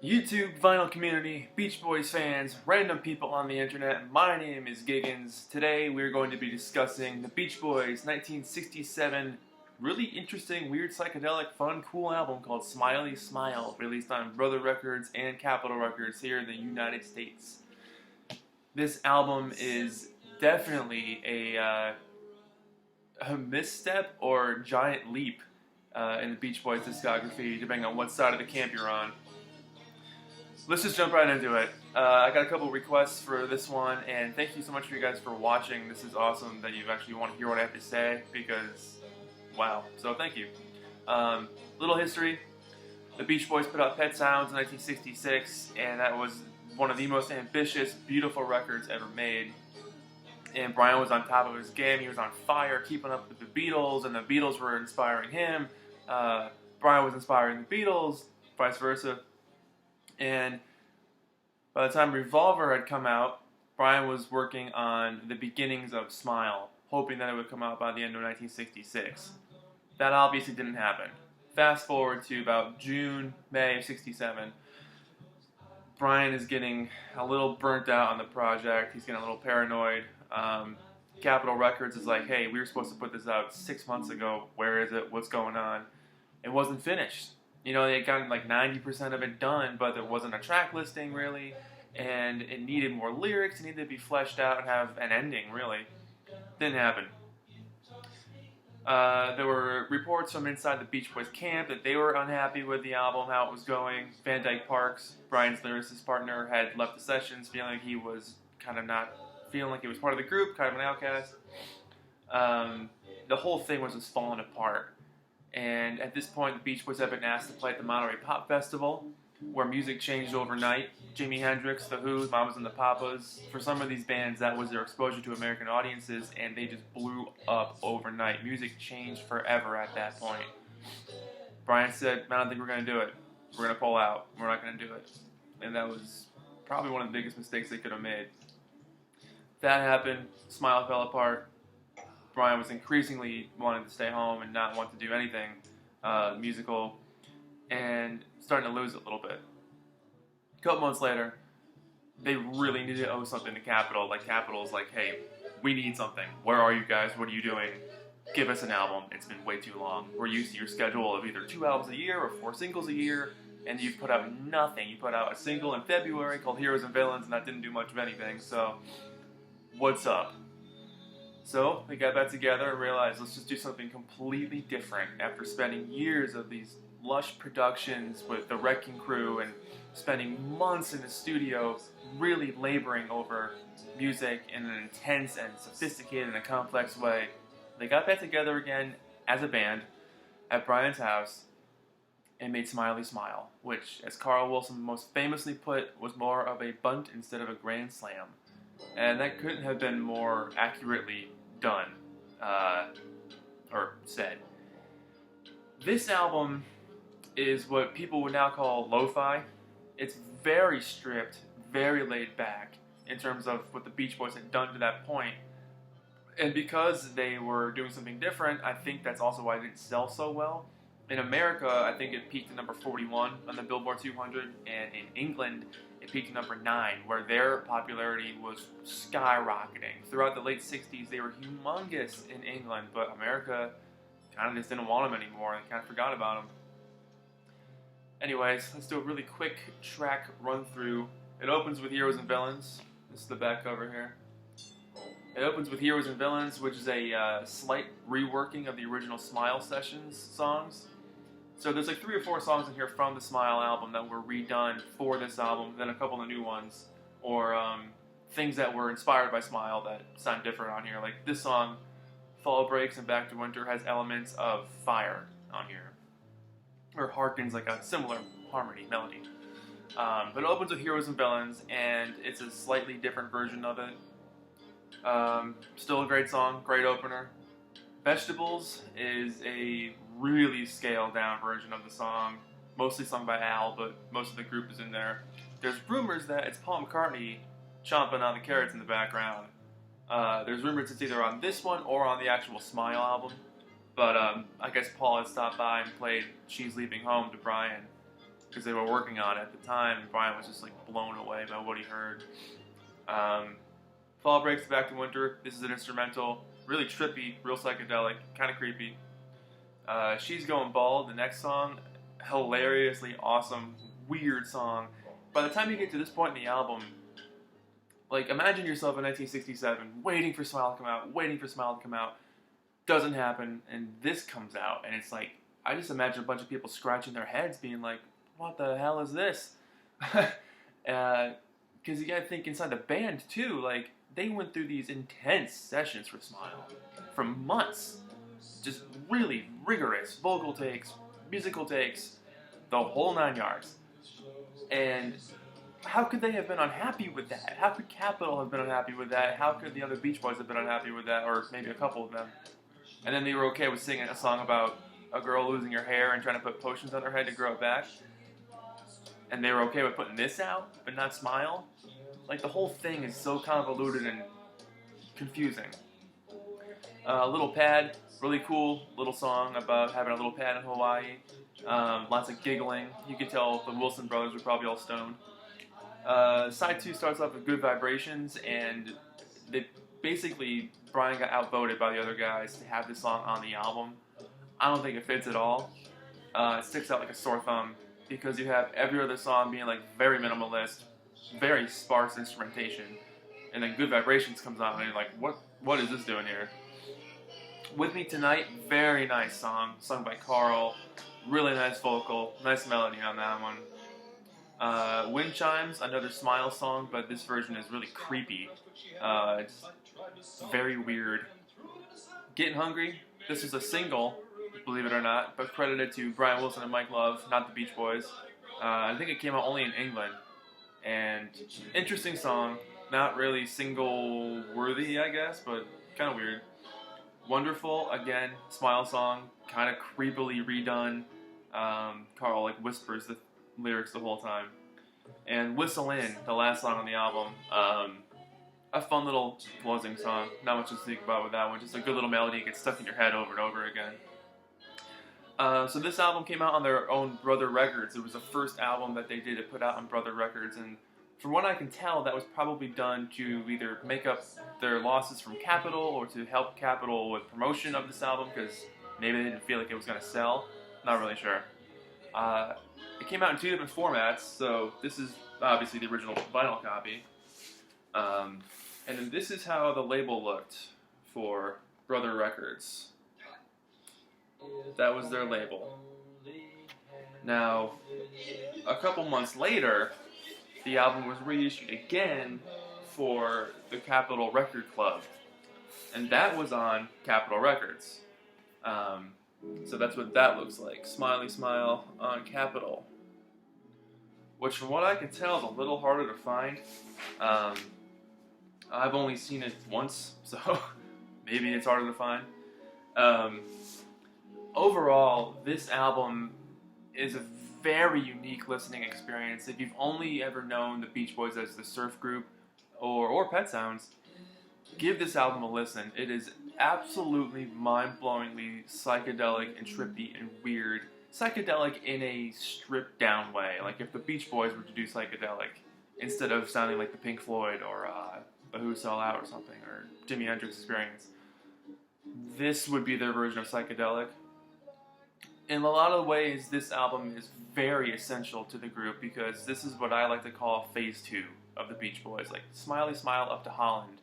YouTube, vinyl community, Beach Boys fans, random people on the internet, my name is Giggins. Today we're going to be discussing the Beach Boys' 1967 really interesting, weird, psychedelic, fun, cool album called Smiley Smile, released on Brother Records and Capitol Records here in the United States. This album is definitely a misstep or giant leap in the Beach Boys discography, depending on what side of the camp you're on. Let's just jump right into it. I got a couple requests for this one, and thank you so much for you guys for watching. This is awesome that you actually want to hear what I have to say, because, wow. So thank you. Little history. The Beach Boys put out Pet Sounds in 1966, and that was one of the most ambitious, beautiful records ever made. And Brian was on top of his game. He was on fire, keeping up with the Beatles, and the Beatles were inspiring him. Brian was inspiring the Beatles, vice versa. And by the time Revolver had come out, Brian was working on the beginnings of Smile, hoping that it would come out by the end of 1966. That obviously didn't happen. Fast forward to about June, May of 67. Brian is getting a little burnt out on the project. He's getting a little paranoid. Capitol Records is like, hey, we were supposed to put this out 6 months ago. Where is it? What's going on? It wasn't finished. You know, they had gotten like 90% of it done, but there wasn't a track listing really, and it needed more lyrics. It needed to be fleshed out and have an ending, really. Didn't happen. There were reports from inside the Beach Boys camp that they were unhappy with the album, how it was going. Van Dyke Parks, Brian's lyricist partner, had left the sessions feeling like he was kind of not feeling like he was part of the group, kind of an outcast. The whole thing was just falling apart. And at this point, the Beach Boys have been asked to play at the Monterey Pop Festival, where music changed overnight. Jimi Hendrix, The Who, Mamas and the Papas. For some of these bands, that was their exposure to American audiences, and they just blew up overnight. Music changed forever at that point. Brian said, I don't think we're going to do it. We're going to pull out. We're not going to do it. And that was probably one of the biggest mistakes they could have made. That happened. Smile fell apart. Brian was increasingly wanting to stay home and not want to do anything musical, and starting to lose it a little bit. A couple months later, they really needed to owe something to Capitol. Like, Capitol's like, hey, we need something. Where are you guys? What are you doing? Give us an album. It's been way too long. We're used to your schedule of either 2 albums a year or 4 singles a year, and you've put out nothing. You put out a single in February called Heroes and Villains, and that didn't do much of anything, so what's up? So they got back together and realized, let's just do something completely different. After spending years of these lush productions with the Wrecking Crew and spending months in the studio really laboring over music in an intense and sophisticated and complex way, they got back together again as a band at Brian's house and made Smiley Smile, which, as Carl Wilson most famously put, was more of a bunt instead of a grand slam. And that couldn't have been more accurately done, or said. This album is what people would now call lo-fi. It's very stripped, very laid back in terms of what the Beach Boys had done to that point. And because they were doing something different, I think that's also why it didn't sell so well. In America, I think it peaked at number 41 on the Billboard 200, and in England, it peaked at number 9, where their popularity was skyrocketing. Throughout the late 60s, they were humongous in England, but America kind of just didn't want them anymore. They kind of forgot about them. Anyways, let's do a really quick track run through. It opens with Heroes and Villains. This is the back cover here. It opens with Heroes and Villains, which is a slight reworking of the original Smile Sessions songs. So there's like 3 or 4 songs in here from the Smile album that were redone for this album, then a couple of new ones, or things that were inspired by Smile that sound different on here. Like this song, Fall Breaks and Back to Winter, has elements of Fire on here, or harkens like a similar harmony, melody. But it opens with Heroes and Villains, and it's a slightly different version of it. Still a great song, great opener. Vegetables is a really scaled down version of the song, mostly sung by Al, but most of the group is in there. There's rumors that it's Paul McCartney chomping on the carrots in the background. There's rumors it's either on this one or on the actual Smile album, but I guess Paul had stopped by and played She's Leaving Home to Brian. because they were working on it at the time, and Brian was just like blown away by what he heard. Fall breaks back to winter. This is an instrumental, really trippy, real psychedelic, kind of creepy. She's Going Bald, the next song, hilariously awesome, weird song. By the time you get to this point in the album, like, imagine yourself in 1967, waiting for Smile to come out, waiting for Smile to come out. Doesn't happen, and this comes out, and it's like, I just imagine a bunch of people scratching their heads, being like, what the hell is this? Because you gotta think inside the band, too, like, they went through these intense sessions for Smile for months. Just really rigorous vocal takes, musical takes, the whole 9 yards. And how could they have been unhappy with that? How could Capitol have been unhappy with that? How could the other Beach Boys have been unhappy with that? Or maybe a couple of them. And then they were okay with singing a song about a girl losing her hair and trying to put potions on her head to grow it back. And they were okay with putting this out, but not Smile. Like, the whole thing is so convoluted and confusing. Little Pad, really cool little song about having a little pad in Hawaii. Lots of giggling. You could tell the Wilson brothers were probably all stoned. Side 2 starts off with Good Vibrations, and they basically, Brian got outvoted by the other guys to have this song on the album. I don't think it fits at all. It sticks out like a sore thumb, because you have every other song being like very minimalist, very sparse instrumentation, and then Good Vibrations comes on and you're like, what is this doing here? With Me Tonight, very nice song, sung by Carl, really nice vocal, nice melody on that one. Wind Chimes, another Smile song, but this version is really creepy. It's very weird. Getting Hungry, this is a single, believe it or not, but credited to Brian Wilson and Mike Love, not the Beach Boys. I think it came out only in England. And interesting song, not really single worthy, I guess, but kind of weird. Wonderful, again, Smile song, kind of creepily redone. Carl like whispers the lyrics the whole time. And Whistle In, the last song on the album, a fun little closing song. Not much to speak about with that one, just a good little melody, it gets stuck in your head over and over again. So this album came out on their own Brother Records. It was the first album that they did to put out on Brother Records, and from what I can tell, that was probably done to either make up their losses from Capitol or to help Capitol with promotion of this album, because maybe they didn't feel like it was going to sell. Not really sure. It came out in 2 different formats, so this is obviously the original vinyl copy. And then this is how the label looked for Brother Records. That was their label. Now, a couple months later, the album was reissued again for the Capitol Record Club, and that was on Capitol Records. So that's what that looks like. Smiley Smile on Capitol. Which, from what I can tell, is a little harder to find. I've only seen it once, so maybe it's harder to find. Overall, this album is a very unique listening experience. If you've only ever known the Beach Boys as the surf group or Pet Sounds, give this album a listen. It is absolutely mind-blowingly psychedelic and trippy and weird. Psychedelic in a stripped-down way. Like if the Beach Boys were to do psychedelic instead of sounding like the Pink Floyd or the Who Sell Out or something, or Jimi Hendrix Experience. This would be their version of psychedelic. In a lot of ways, this album is very essential to the group because this is what I like to call phase 2 of the Beach Boys. Like Smiley Smile up to Holland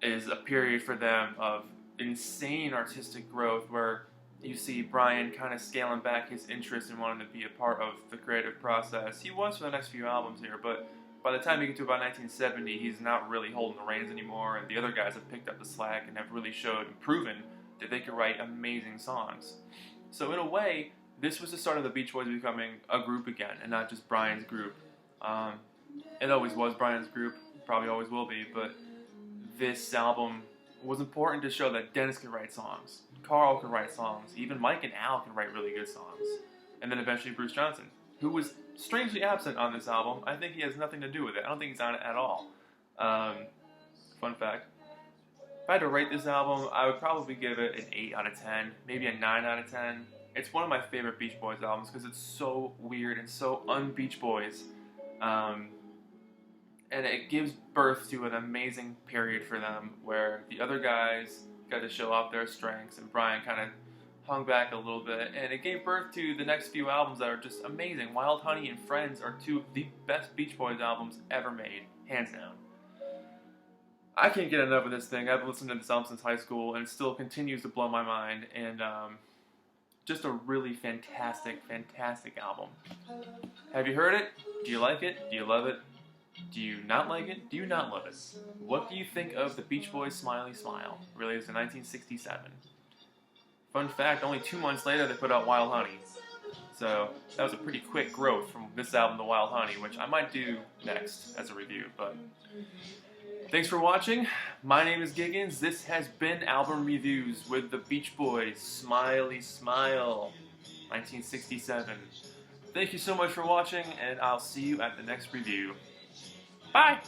is a period for them of insane artistic growth where you see Brian kind of scaling back his interest in wanting to be a part of the creative process. He was for the next few albums here, but by the time you get to about 1970, he's not really holding the reins anymore, and the other guys have picked up the slack and have really showed and proven that they can write amazing songs. So in a way, this was the start of the Beach Boys becoming a group again, and not just Brian's group. It always was Brian's group, probably always will be, but this album was important to show that Dennis could write songs, Carl could write songs, even Mike and Al can write really good songs. And then eventually Bruce Johnson, who was strangely absent on this album. I think he has nothing to do with it. I don't think he's on it at all. Fun fact. If I had to rate this album, I would probably give it an 8 out of 10, maybe a 9 out of 10. It's one of my favorite Beach Boys albums because it's so weird and so un-Beach Boys. And it gives birth to an amazing period for them where the other guys got to show off their strengths and Brian kind of hung back a little bit. And it gave birth to the next few albums that are just amazing. Wild Honey and Friends are two of the best Beach Boys albums ever made, hands down. I can't get enough of this thing. I've listened to this album since high school and it still continues to blow my mind. And just a really fantastic, fantastic album. Have you heard it? Do you like it? Do you love it? Do you not like it? Do you not love it? What do you think of the Beach Boys' Smiley Smile, released in 1967? Fun fact, only 2 months later they put out Wild Honey. So that was a pretty quick growth from this album to Wild Honey, which I might do next as a review. But thanks for watching. My name is Giggins. This has been Album Reviews with the Beach Boys' Smiley Smile, 1967. Thank you so much for watching, and I'll see you at the next review. Bye!